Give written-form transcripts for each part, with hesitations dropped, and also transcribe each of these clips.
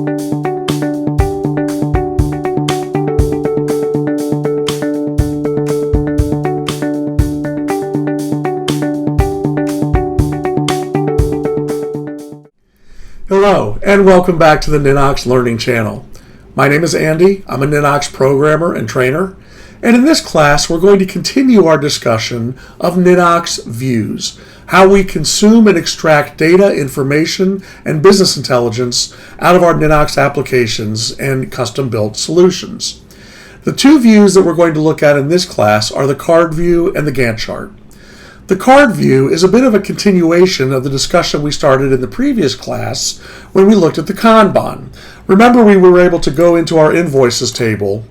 Hello, and welcome back to the Ninox Learning Channel. My name is Andy. I'm a Ninox programmer and trainer, and in this class we're going to continue our discussion of Ninox views, how we consume and extract data, information, and business intelligence out of our Ninox applications and custom-built solutions. The two views that we're going to look at in this class are the card view and the Gantt chart. The card view is a bit of a continuation of the discussion we started in the previous class when we looked at the Kanban. Remember, we were able to go into our invoices table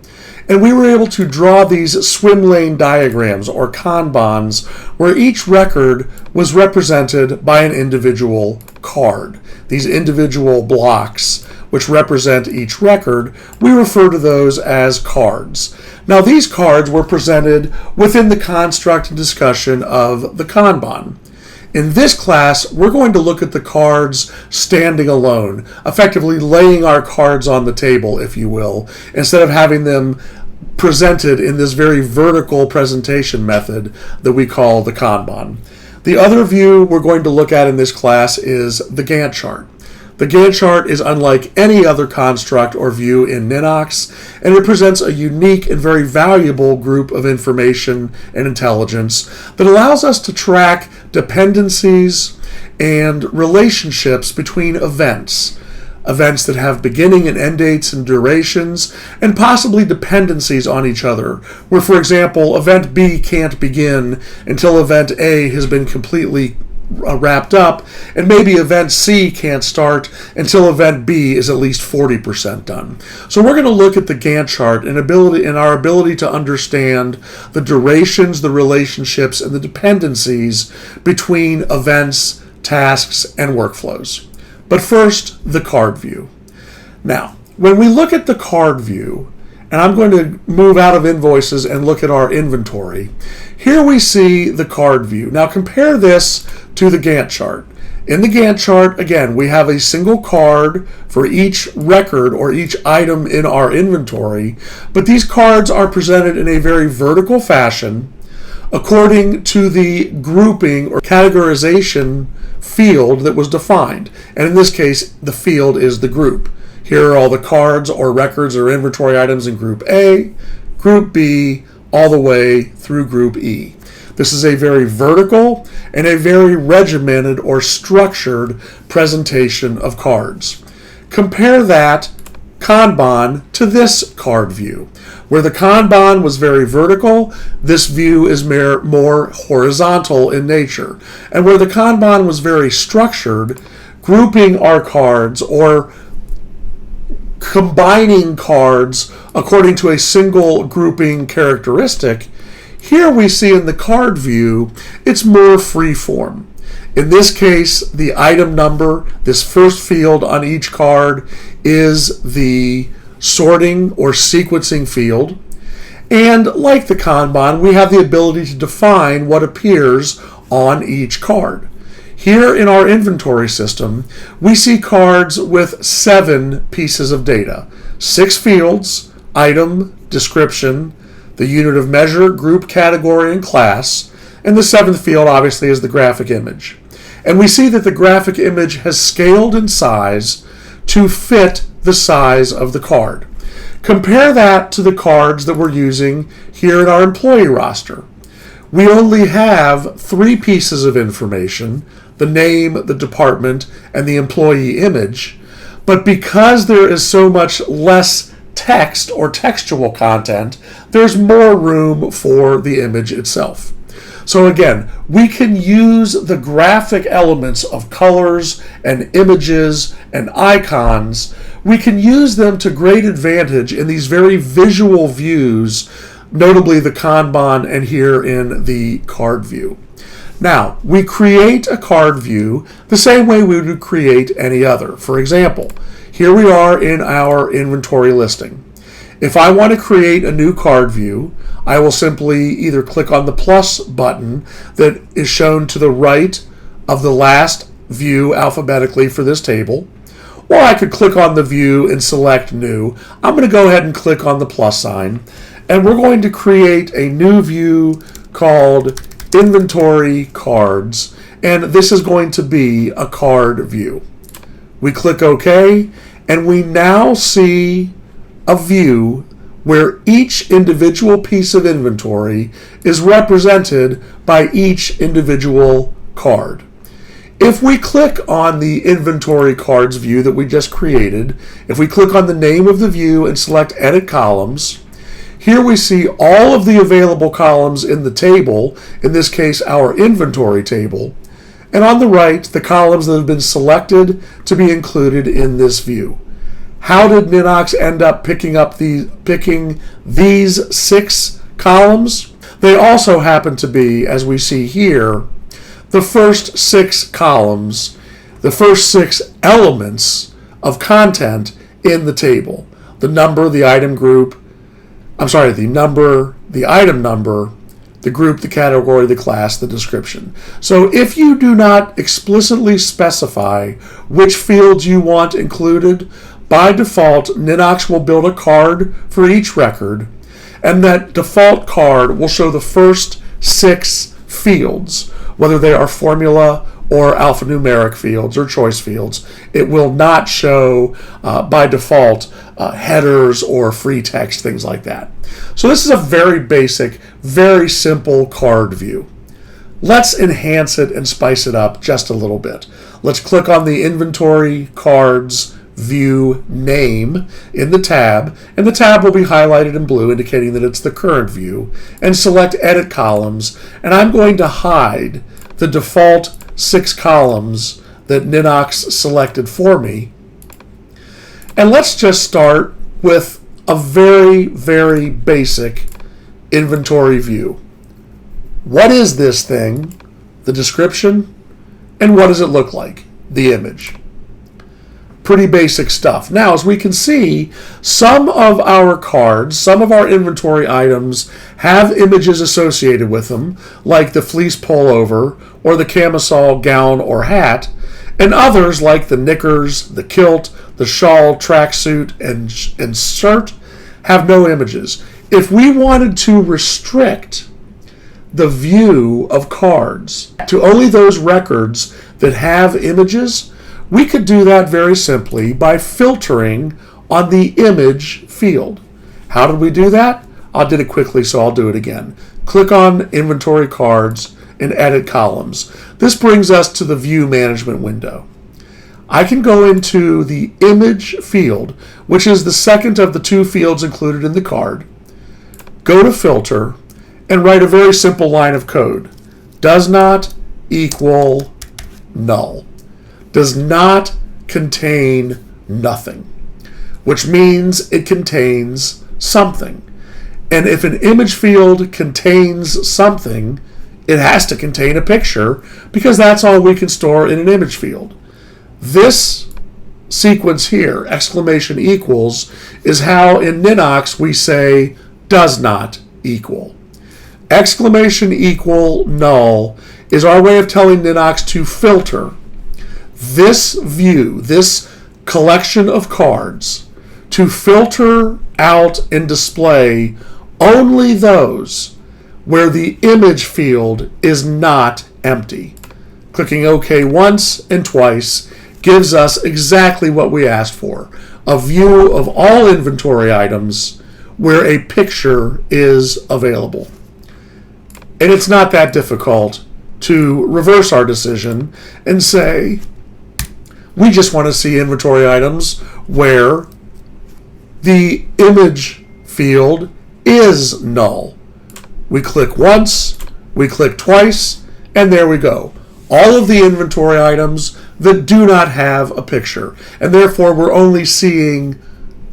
and we were able to draw these swim lane diagrams or Kanbans where each record was represented by an individual card. These individual blocks which represent each record, we refer to those as cards. Now these cards were presented within the construct and discussion of the Kanban. In this class, we're going to look at the cards standing alone, effectively laying our cards on the table, if you will, instead of having them presented in this very vertical presentation method that we call the Kanban. The other view we're going to look at in this class is the Gantt chart. The Gantt chart is unlike any other construct or view in Ninox, and it presents a unique and very valuable group of information and intelligence that allows us to track dependencies and relationships between events that have beginning and end dates and durations, and possibly dependencies on each other, where, for example, event B can't begin until event A has been completely wrapped up, and maybe event C can't start until event B is at least 40% done. So we're going to look at the Gantt chart and our ability to understand the durations, the relationships, and the dependencies between events, tasks, and workflows. But first, the card view. Now, when we look at the card view, and I'm going to move out of invoices and look at our inventory, here we see the card view. Now compare this to the Gantt chart. In the Gantt chart, again, we have a single card for each record or each item in our inventory, but these cards are presented in a very vertical fashion according to the grouping or categorization field that was defined. And in this case, the field is the group. Here are all the cards or records or inventory items in Group A, Group B, all the way through Group E. This is a very vertical and a very regimented or structured presentation of cards. Compare that Kanban to this card view. Where the Kanban was very vertical, this view is more horizontal in nature. And where the Kanban was very structured, grouping our cards or combining cards according to a single grouping characteristic, here we see in the card view, it's more freeform. In this case, the item number, this first field on each card, is the sorting or sequencing field. And like the Kanban, we have the ability to define what appears on each card. Here in our inventory system, we see cards with 7 pieces of data, 6 fields, item, description, the unit of measure, group, category, and class, and the 7th field obviously is the graphic image. And we see that the graphic image has scaled in size to fit the size of the card. Compare that to the cards that we're using here in our employee roster. We only have 3 pieces of information, the name, the department, and the employee image, but because there is so much less text or textual content, there's more room for the image itself. So again, we can use the graphic elements of colors and images and icons. We can use them to great advantage in these very visual views, notably the Kanban and here in the card view. Now, we create a card view the same way we would create any other. For example, here we are in our inventory listing. If I want to create a new card view, I will simply either click on the plus button that is shown to the right of the last view alphabetically for this table, Or I could click on the view and select New. I'm going to go ahead and click on the plus sign, and we're going to create a new view called Inventory Cards, and this is going to be a card view. We click OK, and we now see a view where each individual piece of inventory is represented by each individual card. If we click on the Inventory Cards view that we just created, if we click on the name of the view and select Edit Columns, here we see all of the available columns in the table, in this case our inventory table, and on the right the columns that have been selected to be included in this view. How did Ninox end up picking these 6 columns? They also happen to be, as we see here, the first 6 columns, the first 6 elements of content in the table. The number, the item group, the number, the item number, the group, the category, the class, the description. So if you do not explicitly specify which fields you want included, by default, Ninox will build a card for each record, and that default card will show the first 6 fields, whether they are formula or alphanumeric fields or choice fields. It will not show, by default, headers or free text, things like that. So this is a very basic, very simple card view. Let's enhance it and spice it up just a little bit. Let's click on the Inventory Cards View name in the tab, and the tab will be highlighted in blue indicating that it's the current view, and select Edit Columns, and I'm going to hide the default 6 columns that Ninox selected for me. And let's just start with a very, very basic inventory view. What is this thing? The description. And what does it look like? The image. Pretty basic stuff. Now, as we can see, some of our cards, some of our inventory items have images associated with them, like the fleece pullover or the camisole gown or hat, and others, like the knickers, the kilt, the shawl, tracksuit, and shirt, have no images. If we wanted to restrict the view of cards to only those records that have images, we could do that very simply by filtering on the image field. How did we do that? I did it quickly, so I'll do it again. Click on Inventory Cards and Edit Columns. This brings us to the View Management window. I can go into the Image field, which is the second of the 2 fields included in the card, go to Filter, and write a very simple line of code. Does not equal null. Does not contain nothing, which means it contains something. And if an image field contains something, it has to contain a picture, because that's all we can store in an image field. This sequence here, exclamation equals, is how in Ninox we say does not equal. Exclamation equal null is our way of telling Ninox to filter this view, this collection of cards, to filter out and display only those where the image field is not empty. Clicking OK once and twice gives us exactly what we asked for, a view of all inventory items where a picture is available. And it's not that difficult to reverse our decision and say, we just want to see inventory items where the image field is null. We click once, we click twice, and there we go. All of the inventory items that do not have a picture, and therefore we're only seeing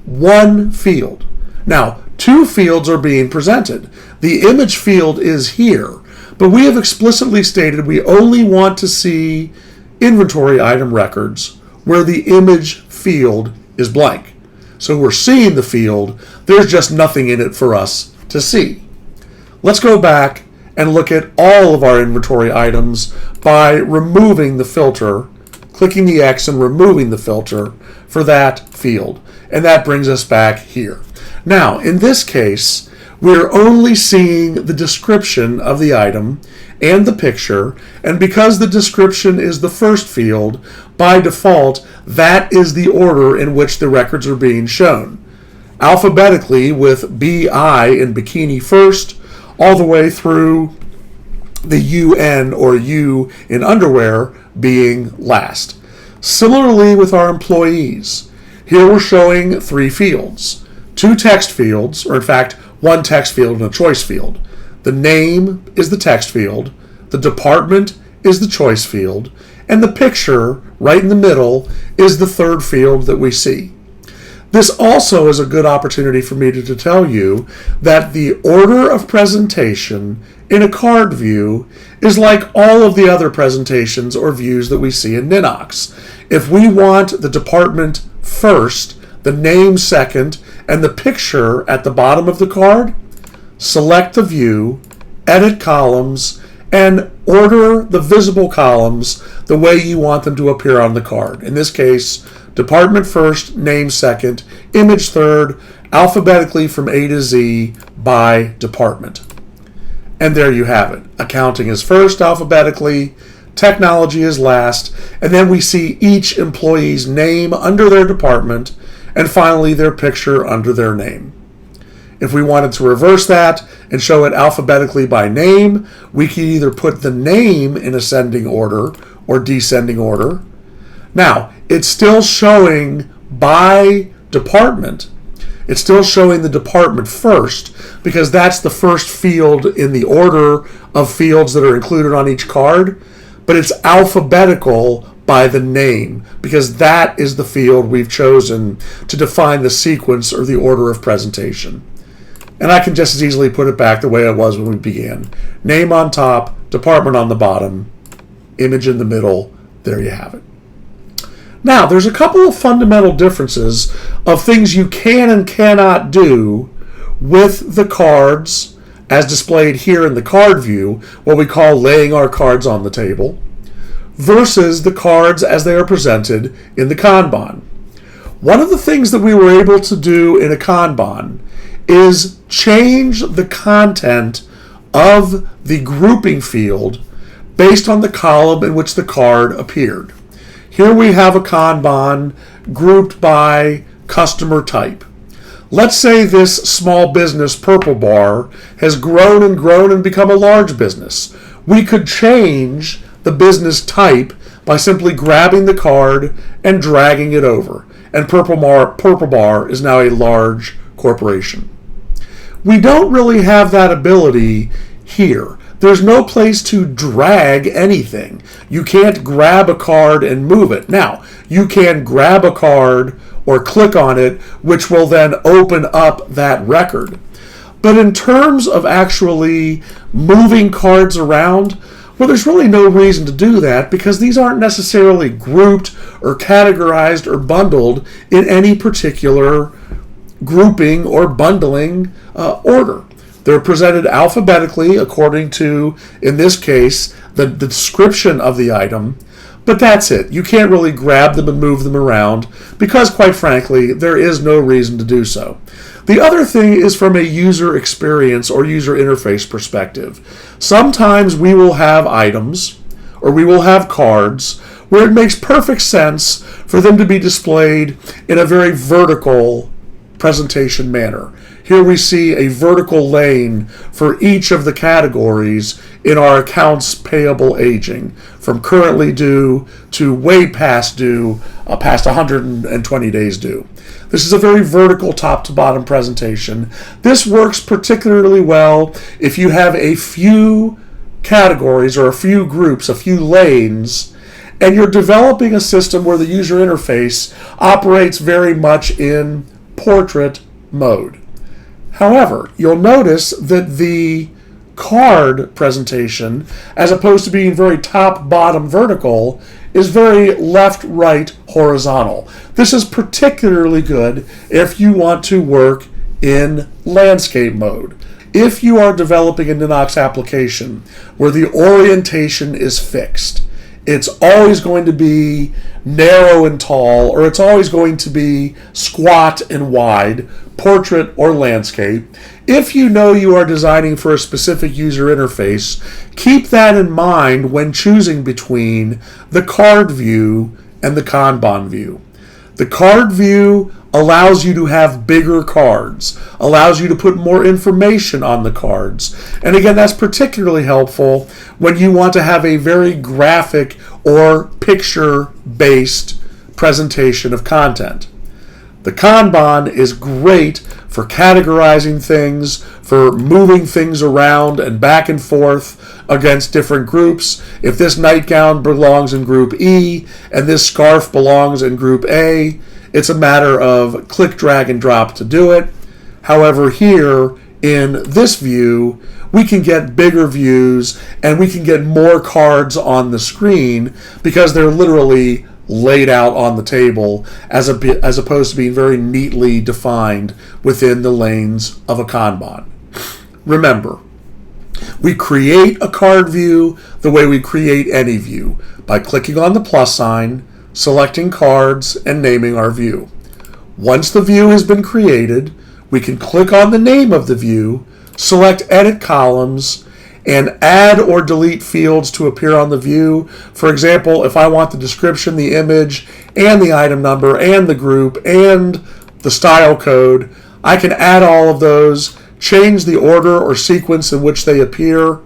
one field. Now, 2 fields are being presented. The image field is here, but we have explicitly stated we only want to see inventory item records where the image field is blank. So we're seeing the field, there's just nothing in it for us to see. Let's go back and look at all of our inventory items by removing the filter, clicking the X and removing the filter for that field. And that brings us back here. Now, in this case, we're only seeing the description of the item and the picture, and because the description is the first field, by default, that is the order in which the records are being shown. Alphabetically, with BI in bikini first, all the way through the UN or U in underwear being last. Similarly with our employees, here we're showing 3 fields. 2 text fields, or in fact, 1 text field and a choice field. The name is the text field, the department is the choice field, and the picture, right in the middle, is the 3rd field that we see. This also is a good opportunity for me to tell you that the order of presentation in a card view is like all of the other presentations or views that we see in Ninox. If we want the department first, the name second, and the picture at the bottom of the card, select the view, edit columns, and order the visible columns the way you want them to appear on the card. In this case, department first, name second, image third, alphabetically from A to Z by department. And there you have it. Accounting is first alphabetically, technology is last, and then we see each employee's name under their department, and finally their picture under their name. If we wanted to reverse that and show it alphabetically by name, we can either put the name in ascending order or descending order. Now, it's still showing by department. It's still showing the department first because that's the first field in the order of fields that are included on each card, but it's alphabetical by the name because that is the field we've chosen to define the sequence or the order of presentation. And I can just as easily put it back the way it was when we began. Name on top, department on the bottom, image in the middle. There you have it. Now, there's a couple of fundamental differences of things you can and cannot do with the cards as displayed here in the card view, what we call laying our cards on the table, versus the cards as they are presented in the Kanban. One of the things that we were able to do in a Kanban is change the content of the grouping field based on the column in which the card appeared. Here we have a Kanban grouped by customer type. Let's say this small business purple bar has grown and become a large business. We could change the business type by simply grabbing the card and dragging it over. And purple bar is now a large corporation. We don't really have that ability here. There's no place to drag anything. You can't grab a card and move it. Now, you can grab a card or click on it, which will then open up that record. But in terms of actually moving cards around, well, there's really no reason to do that because these aren't necessarily grouped or categorized or bundled in any particular grouping or bundling order. They're presented alphabetically according to, in this case, the description of the item, but that's it. You can't really grab them and move them around because, quite frankly, there is no reason to do so. The other thing is from a user experience or user interface perspective. Sometimes we will have items or we will have cards where it makes perfect sense for them to be displayed in a very vertical presentation manner. Here we see a vertical lane for each of the categories in our accounts payable aging, from currently due to way past due, past 120 days due. This is a very vertical top to bottom presentation. This works particularly well if you have a few categories or a few groups, a few lanes, and you're developing a system where the user interface operates very much in portrait mode. However, you'll notice that the card presentation, as opposed to being very top-bottom vertical, is very left-right horizontal. This is particularly good if you want to work in landscape mode. If you are developing a Ninox application where the orientation is fixed, It's always going to be narrow and tall, or it's always going to be squat and wide, portrait or landscape. If you know you are designing for a specific user interface, keep that in mind when choosing between the card view and the Kanban view. The card view allows you to have bigger cards, allows you to put more information on the cards. And again, that's particularly helpful when you want to have a very graphic or picture-based presentation of content. The Kanban is great for categorizing things, for moving things around and back and forth against different groups. If this nightgown belongs in group E and this scarf belongs in group A, it's a matter of click, drag, and drop to do it. However, here in this view, we can get bigger views and we can get more cards on the screen because they're literally laid out on the table as opposed to being very neatly defined within the lanes of a Kanban. Remember, we create a card view the way we create any view, by clicking on the plus sign, selecting cards, and naming our view. Once the view has been created, we can click on the name of the view, select Edit Columns, and add or delete fields to appear on the view. For example, if I want the description, the image, and the item number, and the group, and the style code, I can add all of those, change the order or sequence in which they appear,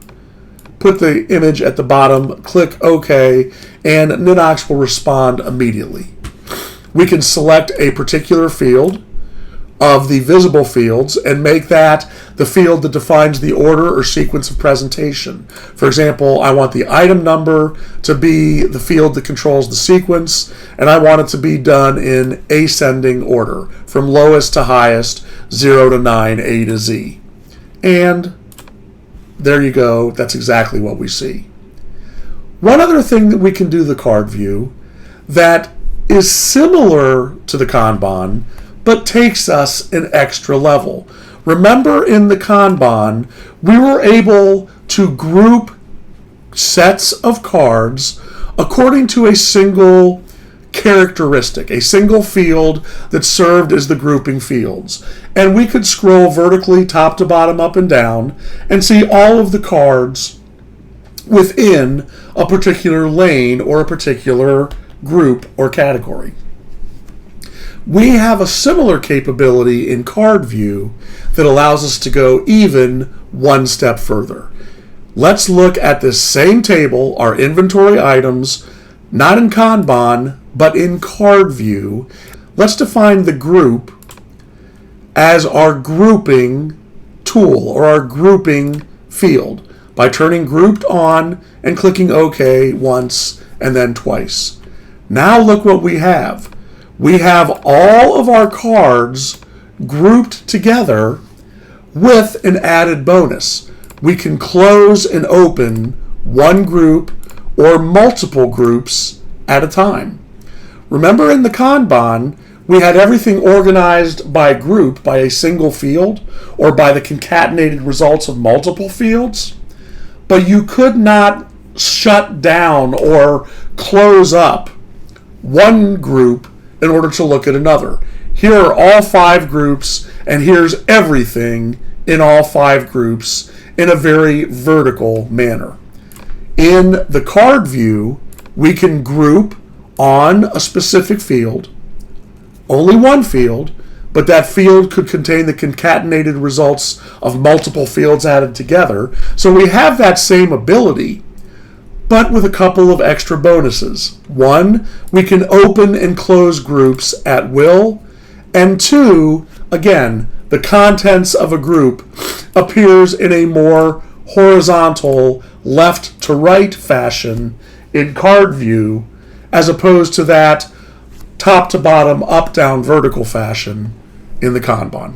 put the image at the bottom, click OK, and Ninox will respond immediately. We can select a particular field of the visible fields and make that the field that defines the order or sequence of presentation. For example, I want the item number to be the field that controls the sequence, and I want it to be done in ascending order, from lowest to highest, 0 to 9, A to Z. And there you go, that's exactly what we see. One other thing that we can do the card view that is similar to the Kanban, but takes us an extra level. Remember, in the Kanban, we were able to group sets of cards according to a single characteristic, a single field that served as the grouping fields. And we could scroll vertically top to bottom, up and down, and see all of the cards within a particular lane or a particular group or category. We have a similar capability in Card View that allows us to go even one step further. Let's look at this same table, our inventory items, not in Kanban, but in Card View. Let's define the group as our grouping tool or our grouping field by turning grouped on and clicking OK once and then twice. Now look what we have. We have all of our cards grouped together with an added bonus. We can close and open one group or multiple groups at a time. Remember, in the Kanban, we had everything organized by group, by a single field, or by the concatenated results of multiple fields, but you could not shut down or close up one group in order to look at another. Here are all 5 groups, and here's everything in all 5 groups in a very vertical manner. In the card view, we can group on a specific field, only one field, but that field could contain the concatenated results of multiple fields added together. So we have that same ability, but with a couple of extra bonuses. 1, we can open and close groups at will. And 2, again, the contents of a group appears in a more horizontal left to right fashion in card view, as opposed to that top to bottom, up down vertical fashion in the Kanban.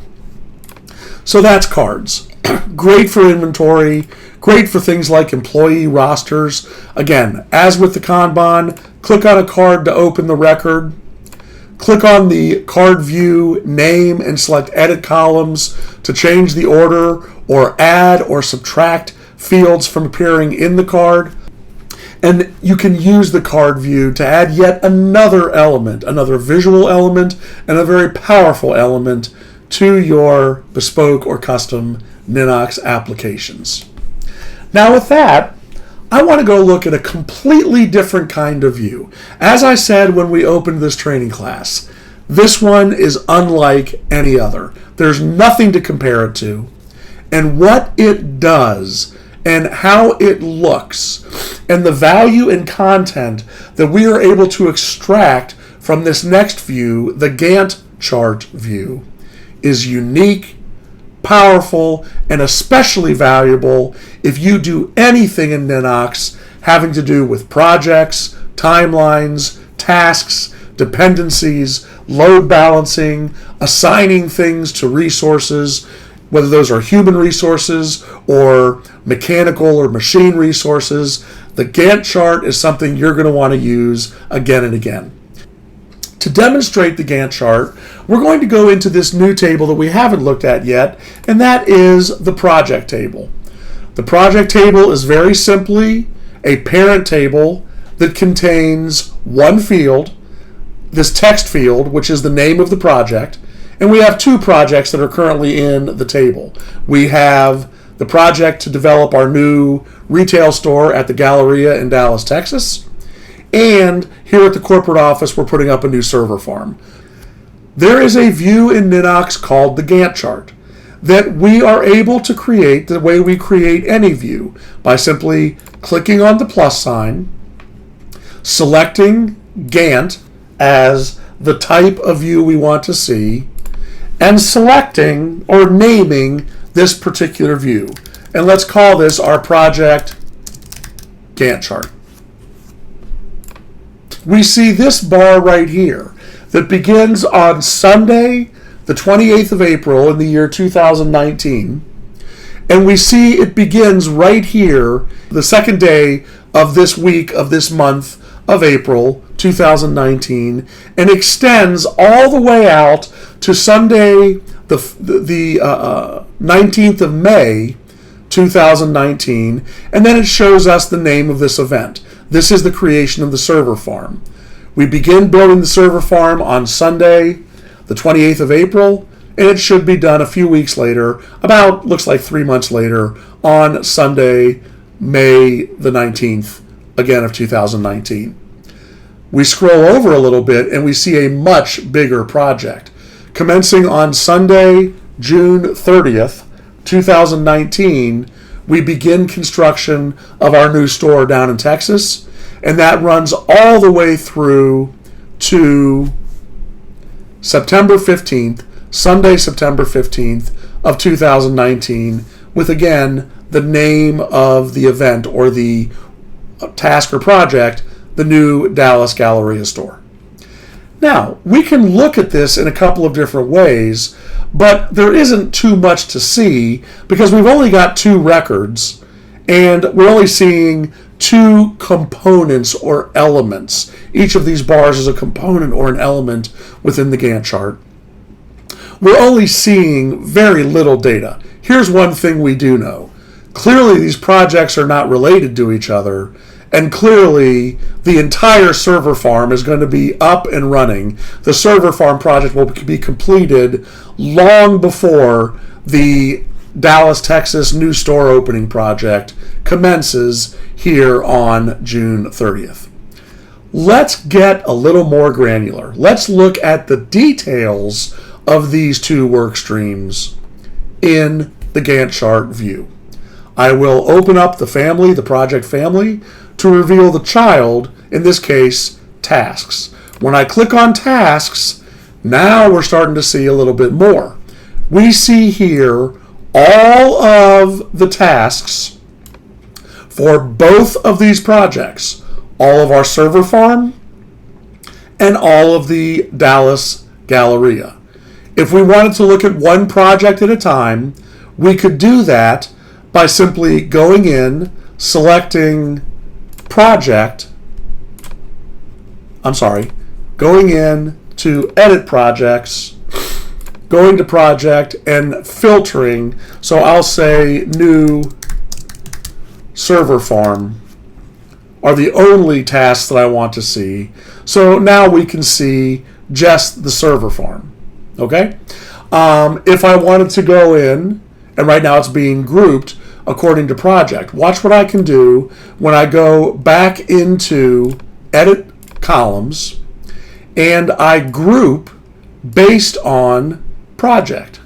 So that's cards. Great for inventory, great for things like employee rosters. Again, as with the Kanban, click on a card to open the record. Click on the card view name and select Edit Columns to change the order or add or subtract fields from appearing in the card. And you can use the card view to add yet another element, another visual element, and a very powerful element to your bespoke or custom Ninox applications. Now with that, I want to go look at a completely different kind of view. As I said when we opened this training class, this one is unlike any other. There's nothing to compare it to. And what it does and how it looks and the value and content that we are able to extract from this next view, the Gantt Chart view, is unique, powerful, and especially valuable if you do anything in Ninox having to do with projects, timelines, tasks, dependencies, load balancing, assigning things to resources, whether those are human resources or mechanical or machine resources. The Gantt chart is something you're going to want to use again and again. To demonstrate the Gantt chart, we're going to go into this new table that we haven't looked at yet, and that is the project table. The project table is very simply a parent table that contains one field, this text field, which is the name of the project, and we have two projects that are currently in the table. We have the project to develop our new retail store at the Galleria in Dallas, Texas, and here at the corporate office, we're putting up a new server farm. There is a view in Ninox called the Gantt chart that we are able to create the way we create any view by simply clicking on the plus sign, selecting Gantt as the type of view we want to see, and selecting or naming this particular view. And let's call this our project Gantt chart. We see this bar right here that begins on Sunday, the 28th of April in the year 2019. And we see it begins right here, the second day of this week of this month of April 2019, and extends all the way out to Sunday, the 19th of May 2019, and then it shows us the name of this event. This is the creation of the server farm. We begin building the server farm on Sunday, the 28th of April, and it should be done a few weeks later, about, looks like 3 months later, on Sunday, May the 19th, again of 2019. We scroll over a little bit and we see a much bigger project. Commencing on Sunday, June 30th, 2019, we begin construction of our new store down in Texas, and that runs all the way through to September 15th, Sunday, September 15th of 2019, with again the name of the event or the task or project, the new Dallas Galleria store. Now, we can look at this in a couple of different ways, but there isn't too much to see because we've only got two records and we're only seeing two components or elements. Each of these bars is a component or an element within the Gantt chart. We're only seeing very little data. Here's one thing we do know. Clearly, these projects are not related to each other, and clearly, the entire server farm is going to be up and running. The server farm project will be completed long before the Dallas, Texas new store opening project commences here on June 30th. Let's get a little more granular. Let's look at the details of these two work streams in the Gantt chart view. I will open up the family, the project family, to reveal the child, in this case, tasks. When I click on tasks, now we're starting to see a little bit more. We see here all of the tasks for both of these projects, all of our server farm and all of the Dallas Galleria. If we wanted to look at one project at a time, we could do that by simply going in, selecting going in to edit projects, going to project and filtering. So I'll say new server farm are the only tasks that I want to see. So now we can see just the server farm. Okay? If I wanted to go in, and right now it's being grouped according to project. Watch what I can do when I go back into Edit Columns and I group based on project.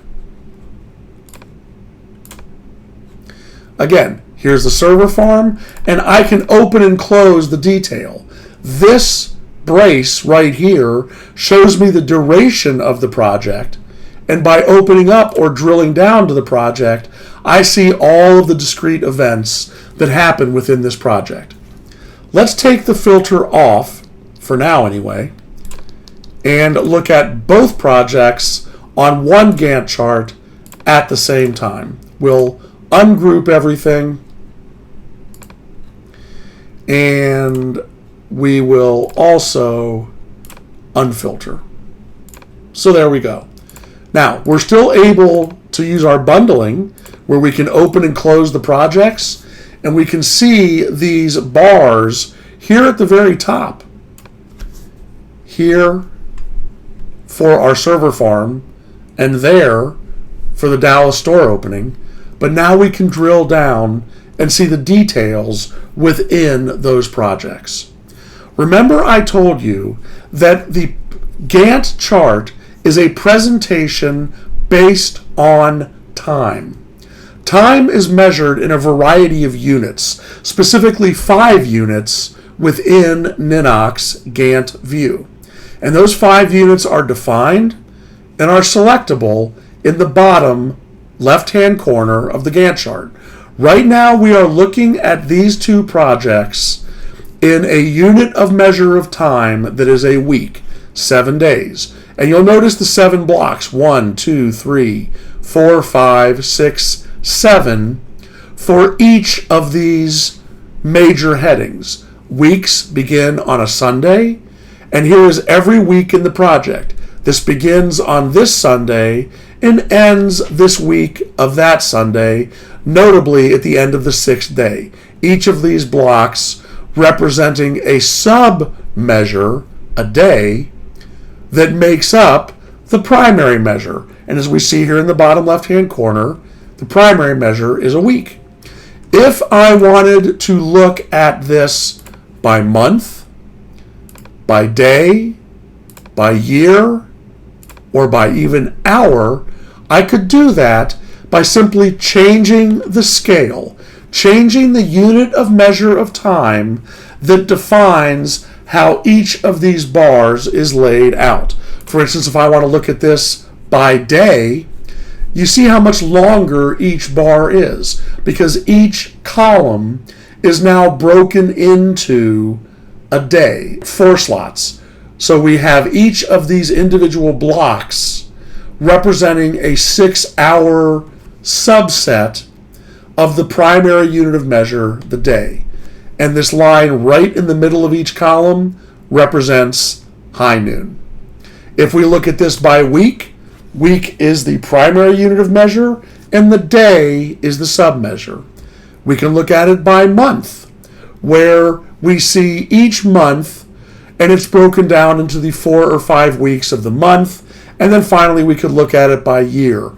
Again, here's the server farm, and I can open and close the detail. This brace right here shows me the duration of the project, and by opening up or drilling down to the project, I see all of the discrete events that happen within this project. Let's take the filter off, for now anyway, and look at both projects on one Gantt chart at the same time. We'll ungroup everything, and we will also unfilter. So there we go. Now, we're still able to use our bundling where we can open and close the projects, and we can see these bars here at the very top. Here for our server farm, and there for the Dallas store opening. But now we can drill down and see the details within those projects. Remember I told you that the Gantt chart is a presentation based on time. Time is measured in a variety of units, specifically 5 units within Ninox Gantt View. And those 5 units are defined and are selectable in the bottom left-hand corner of the Gantt chart. Right now we are looking at these 2 projects in a unit of measure of time that is a week, 7 days. And you'll notice the 7 blocks, 1, 2, 3, 4, 5, 6, 7, for each of these major headings. Weeks begin on a Sunday, and here is every week in the project. This begins on this Sunday and ends this week of that Sunday, notably at the end of the 6th day. Each of these blocks representing a sub-measure, a day, that makes up the primary measure. And as we see here in the bottom left-hand corner, the primary measure is a week. If I wanted to look at this by month, by day, by year, or by even hour, I could do that by simply changing the scale, changing the unit of measure of time that defines how each of these bars is laid out. For instance, if I want to look at this by day, you see how much longer each bar is, because each column is now broken into a day, 4 slots. So we have each of these individual blocks representing a 6-hour subset of the primary unit of measure, the day. And this line right in the middle of each column represents high noon. If we look at this by week, week is the primary unit of measure, and the day is the submeasure. We can look at it by month, where we see each month, and it's broken down into the 4 or 5 weeks of the month. And then finally, we could look at it by year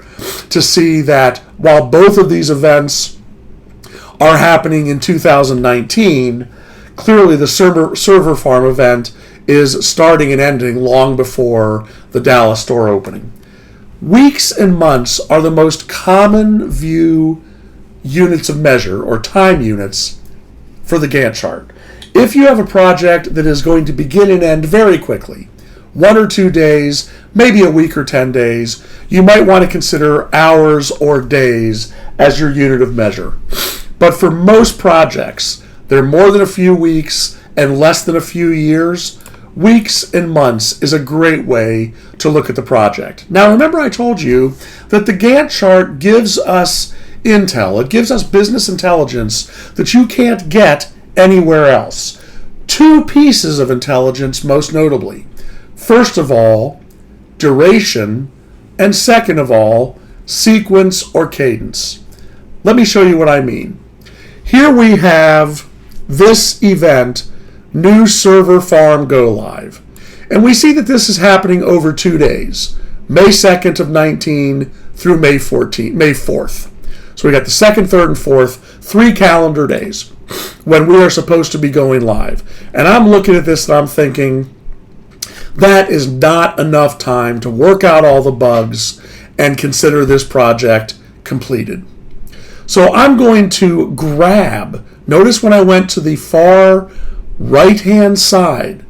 to see that while both of these events are happening in 2019, clearly the server farm event is starting and ending long before the Dallas store opening. Weeks and months are the most common view units of measure, or time units, for the Gantt chart. If you have a project that is going to begin and end very quickly, 1 or 2 days, maybe a week or 10 days, you might want to consider hours or days as your unit of measure. But for most projects, they're more than a few weeks and less than a few years. Weeks and months is a great way to look at the project. Now, remember I told you that the Gantt chart gives us intel. It gives us business intelligence that you can't get anywhere else. 2 pieces of intelligence, most notably. First of all, duration, and second of all, sequence or cadence. Let me show you what I mean. Here we have this event, new server farm go live. And we see that this is happening over 2 days, May 2nd of 19 through May 4th. So we got the 2nd, 3rd, and 4th, 3 calendar days when we are supposed to be going live. And I'm looking at this and I'm thinking, that is not enough time to work out all the bugs and consider this project completed. So I'm going to grab, notice when I went to the far right-hand side,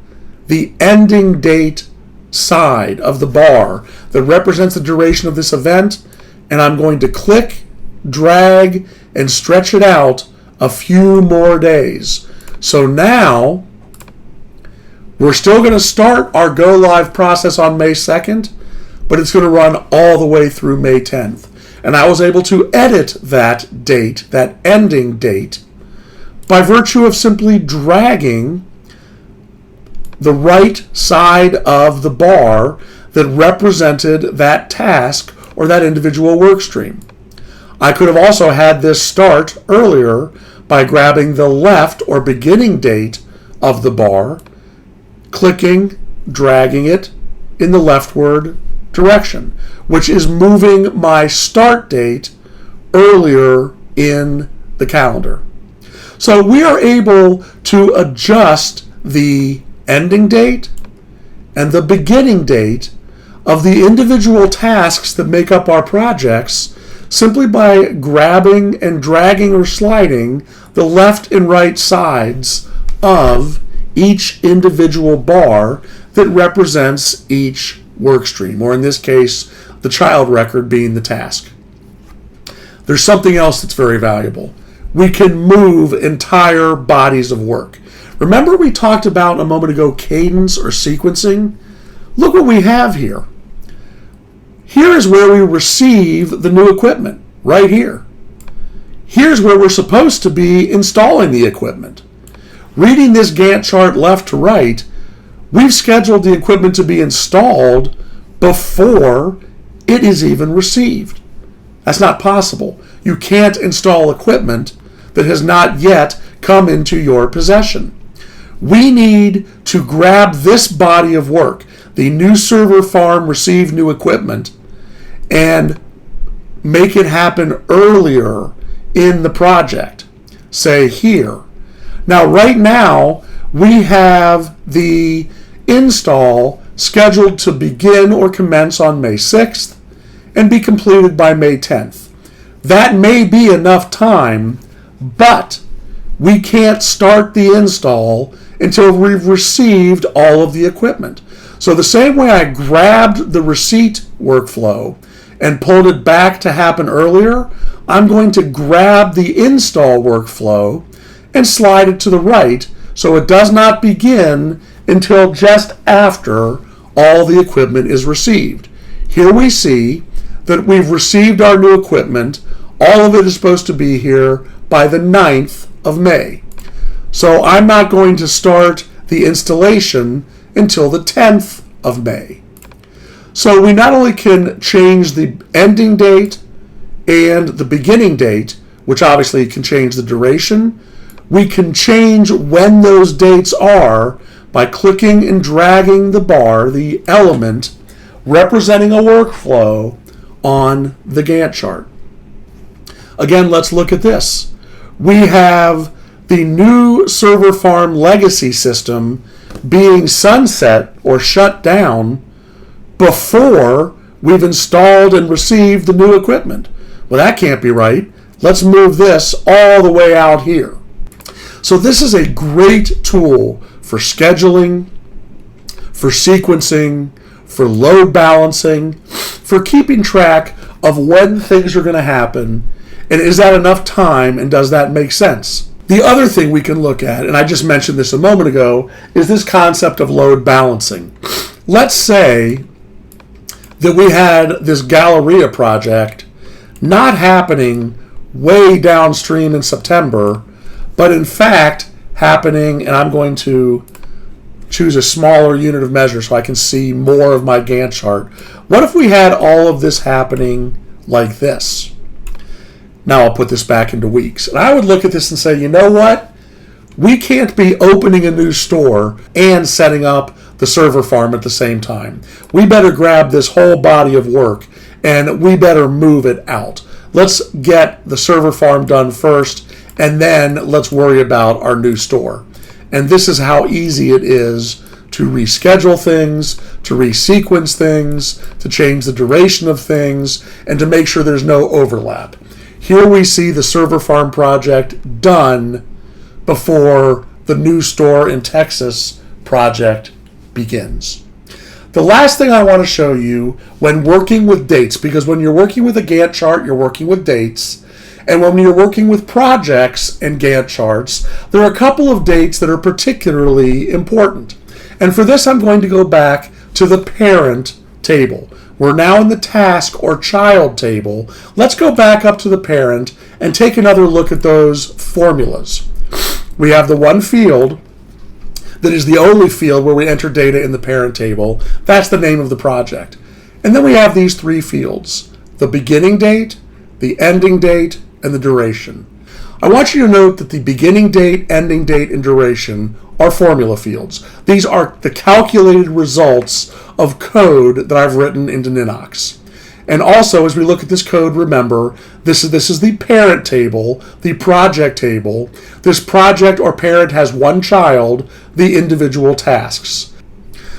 the ending date side of the bar that represents the duration of this event, and I'm going to click, drag, and stretch it out a few more days. So now, we're still going to start our go live process on May 2nd, but it's going to run all the way through May 10th. And I was able to edit that date, that ending date, by virtue of simply dragging the right side of the bar that represented that task or that individual work stream. I could have also had this start earlier by grabbing the left or beginning date of the bar, clicking, dragging it in the leftward direction, which is moving my start date earlier in the calendar. So we are able to adjust the ending date and the beginning date of the individual tasks that make up our projects simply by grabbing and dragging or sliding the left and right sides of each individual bar that represents each work stream, or in this case, the child record being the task. There's something else that's very valuable. We can move entire bodies of work. Remember we talked about a moment ago cadence or sequencing? Look what we have here. Here is where we receive the new equipment, right here. Here's where we're supposed to be installing the equipment. Reading this Gantt chart left to right, we've scheduled the equipment to be installed before it is even received. That's not possible. You can't install equipment that has not yet come into your possession. We need to grab this body of work, the new server farm receive new equipment, and make it happen earlier in the project, say here. Now, right now, we have the install scheduled to begin or commence on May 6th and be completed by May 10th. That may be enough time, but we can't start the install until we've received all of the equipment. So the same way I grabbed the receipt workflow and pulled it back to happen earlier, I'm going to grab the install workflow and slide it to the right so it does not begin until just after all the equipment is received. Here we see that we've received our new equipment. All of it is supposed to be here by the 9th of May. So I'm not going to start the installation until the 10th of May. So we not only can change the ending date and the beginning date, which obviously can change the duration, we can change when those dates are by clicking and dragging the bar, the element representing a workflow on the Gantt chart. Again, let's look at this. We have the new server farm legacy system being sunset or shut down before we've installed and received the new equipment. Well, that can't be right. Let's move this all the way out here. So this is a great tool for scheduling, for sequencing, for load balancing, for keeping track of when things are going to happen, and is that enough time, and does that make sense? The other thing we can look at, and I just mentioned this a moment ago, is this concept of load balancing. Let's say that we had this Galleria project not happening way downstream in September, but in fact happening, and I'm going to choose a smaller unit of measure so I can see more of my Gantt chart. What if we had all of this happening like this? Now I'll put this back into weeks. And I would look at this and say, you know what? We can't be opening a new store and setting up the server farm at the same time. We better grab this whole body of work and we better move it out. Let's get the server farm done first, and then let's worry about our new store. And this is how easy it is to reschedule things, to resequence things, to change the duration of things, and to make sure there's no overlap. Here we see the server farm project done before the new store in Texas project begins. The last thing I want to show you when working with dates, because when you're working with a Gantt chart, you're working with dates, and when you're working with projects and Gantt charts, there are a couple of dates that are particularly important. And for this, I'm going to go back to the parent table. We're now in the task or child table. Let's go back up to the parent and take another look at those formulas. We have the one field that is the only field where we enter data in the parent table. That's the name of the project. And then we have these three fields: the beginning date, the ending date, and the duration. I want you to note that the beginning date, ending date, and duration are formula fields. These are the calculated results of code that I've written into Ninox. And also, as we look at this code, remember, this is the parent table, the project table. This project or parent has one child, the individual tasks.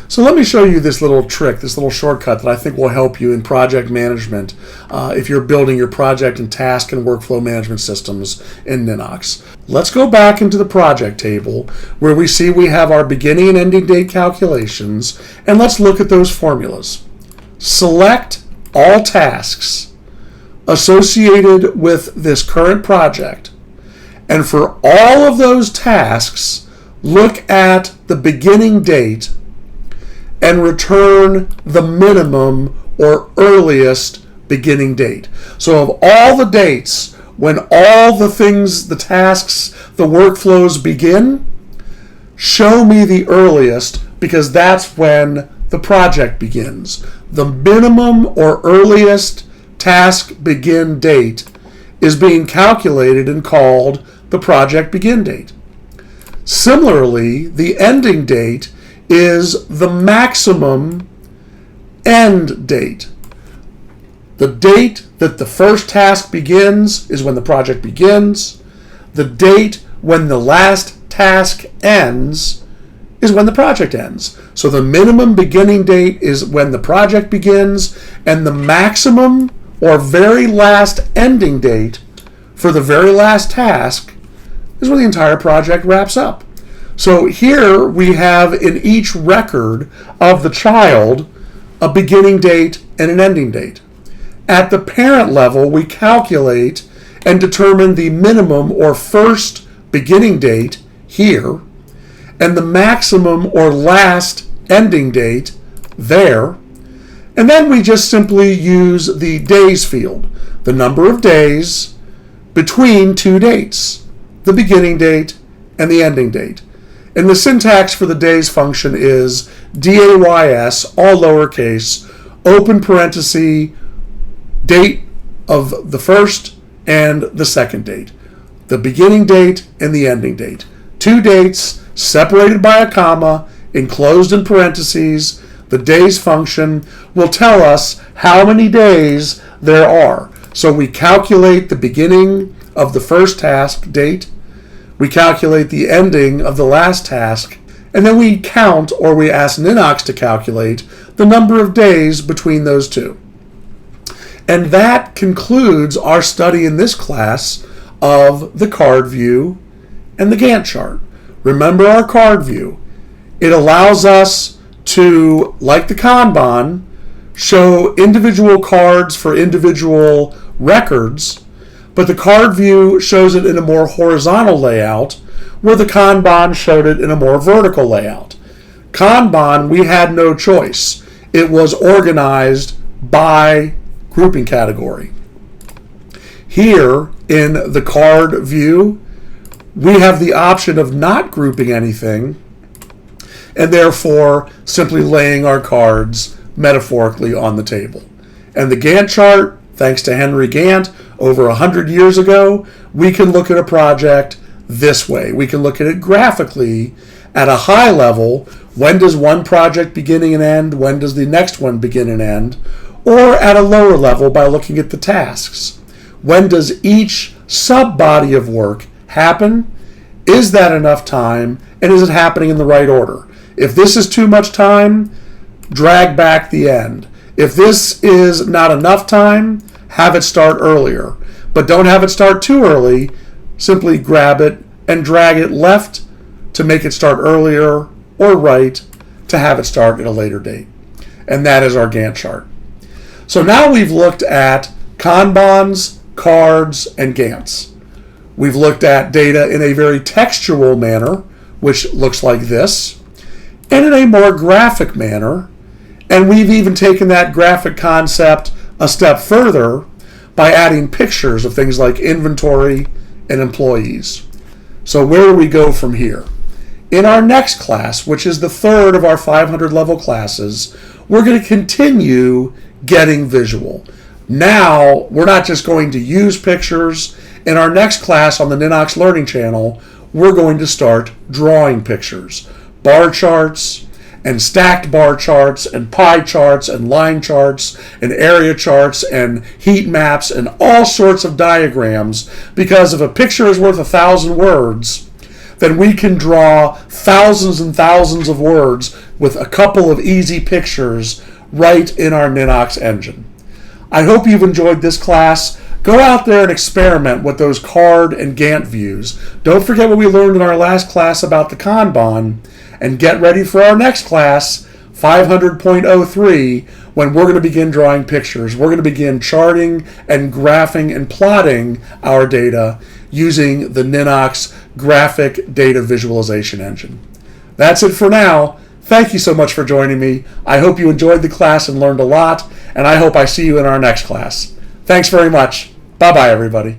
So let me show you this little trick, this little shortcut that I think will help you in project management if you're building your project and task and workflow management systems in Ninox. Let's go back into the project table where we see we have our beginning and ending date calculations, and let's look at those formulas. Select all tasks associated with this current project, and for all of those tasks, look at the beginning date and return the minimum or earliest beginning date. So of all the dates, when all the things, the tasks, the workflows begin, show me the earliest, because that's when the project begins. The minimum or earliest task begin date is being calculated and called the project begin date. Similarly, the ending date is the maximum end date. The date that the first task begins is when the project begins. The date when the last task ends is when the project ends. So the minimum beginning date is when the project begins, and the maximum or very last ending date for the very last task is when the entire project wraps up. So here we have in each record of the child a beginning date and an ending date. At the parent level, we calculate and determine the minimum or first beginning date here, and the maximum or last ending date there. And then we just simply use the days field, the number of days between two dates, the beginning date and the ending date. And the syntax for the days function is DAYS, all lowercase, open parenthesis, date of the first and the second date, the beginning date and the ending date. Two dates separated by a comma, enclosed in parentheses. The days function will tell us how many days there are. So we calculate the beginning of the first task date, we calculate the ending of the last task, and then we count, or we ask Ninox to calculate, the number of days between those two. And that concludes our study in this class of the card view and the Gantt chart. Remember our card view. It allows us to, like the Kanban, show individual cards for individual records, but the card view shows it in a more horizontal layout, where the Kanban showed it in a more vertical layout. Kanban, we had no choice. It was organized by grouping category. Here in the card view, we have the option of not grouping anything, and therefore simply laying our cards metaphorically on the table. And the Gantt chart, thanks to Henry Gantt, over 100 years ago, we can look at a project this way. We can look at it graphically at a high level. When does one project begin and end? When does the next one begin and end? Or at a lower level by looking at the tasks. When does each sub-body of work happen? Is that enough time? And is it happening in the right order? If this is too much time, drag back the end. If this is not enough time, have it start earlier. But don't have it start too early. Simply grab it and drag it left to make it start earlier, or right to have it start at a later date. And that is our Gantt chart. So now we've looked at Kanbans, cards, and Gantts. We've looked at data in a very textual manner, which looks like this, and in a more graphic manner. And we've even taken that graphic concept a step further by adding pictures of things like inventory and employees. So where do we go from here? In our next class, which is the third of our 500 level classes, we're going to continue getting visual. Now, we're not just going to use pictures. In our next class on the Ninox Learning Channel, we're going to start drawing pictures. Bar charts, and stacked bar charts, and pie charts, and line charts, and area charts, and heat maps, and all sorts of diagrams. Because if a picture is worth 1,000 words, then we can draw thousands and thousands of words with a couple of easy pictures right in our Ninox engine. I hope you've enjoyed this class. Go out there and experiment with those card and Gantt views. Don't forget what we learned in our last class about the Kanban, and get ready for our next class, 500.03, when we're going to begin drawing pictures. We're going to begin charting and graphing and plotting our data using the Ninox graphic data visualization engine. That's it for now. Thank you so much for joining me. I hope you enjoyed the class and learned a lot, and I hope I see you in our next class. Thanks very much. Bye-bye, everybody.